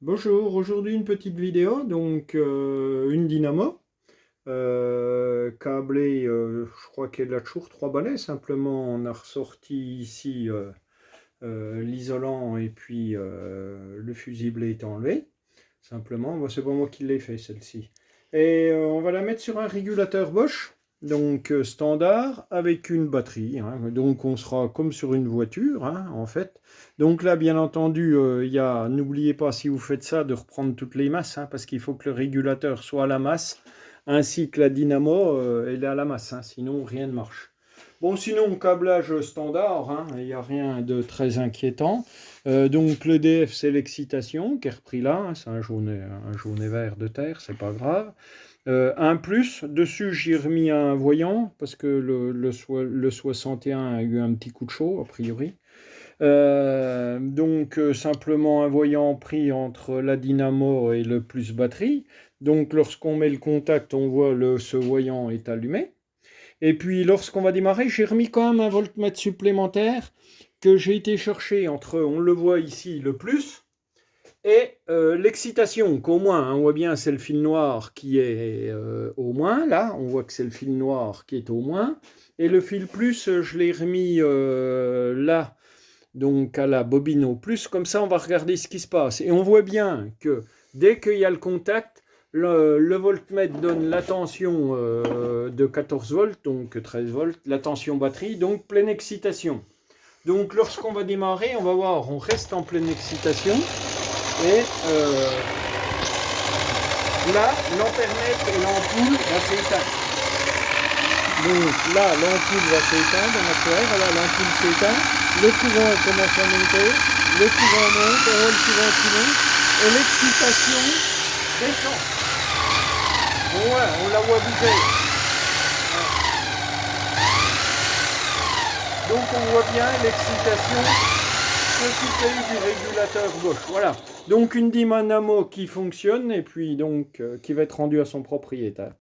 Bonjour, aujourd'hui une petite vidéo, donc une dynamo câblée, je crois qu'elle a toujours 3 balais, simplement on a ressorti ici l'isolant et puis le fusible est enlevé, simplement, bon, c'est pas moi qui l'ai fait celle-ci. Et on va la mettre sur un régulateur Bosch, donc standard, avec une batterie, hein. Donc on sera comme sur une voiture, hein, en fait. Donc là, bien entendu, n'oubliez pas, si vous faites ça, de reprendre toutes les masses, hein, parce qu'il faut que le régulateur soit à la masse, ainsi que la dynamo, elle est à la masse, hein, sinon rien ne marche. Bon, sinon, câblage standard, hein, il n'y a rien de très inquiétant. Donc l'EDF, c'est l'excitation qui est repris là, hein, c'est un jaune et vert de terre, c'est pas grave. Un plus, dessus j'ai remis un voyant, parce que le 61 a eu un petit coup de chaud, a priori. Simplement un voyant pris entre la dynamo et le plus batterie. Donc lorsqu'on met le contact, on voit ce voyant est allumé. Et puis lorsqu'on va démarrer, j'ai remis quand même un voltmètre supplémentaire que j'ai été chercher entre, on le voit ici, le plus, et l'excitation, qu'au moins, hein, on voit bien c'est le fil noir qui est au moins, là, on voit que c'est le fil noir qui est au moins, et le fil plus, je l'ai remis là, donc à la bobine au plus, comme ça on va regarder ce qui se passe. Et on voit bien que dès qu'il y a le contact, le voltmètre donne la tension de 14 volts, donc 13 volts, la tension batterie, donc pleine excitation. Donc lorsqu'on va démarrer, on va voir, on reste en pleine excitation. Et là, l'ampèremètre et l'ampoule va s'éteindre. Donc là, l'ampoule va s'éteindre, voilà, l'ampoule s'éteint, le courant commence à monter, le courant monte, on voit le courant qui monte, et l'excitation descend. Bon, voilà, on la voit bouger. Donc on voit bien l'excitation s'occuper du régulateur gauche. Voilà. Donc une dynamo qui fonctionne et puis donc qui va être rendue à son propriétaire.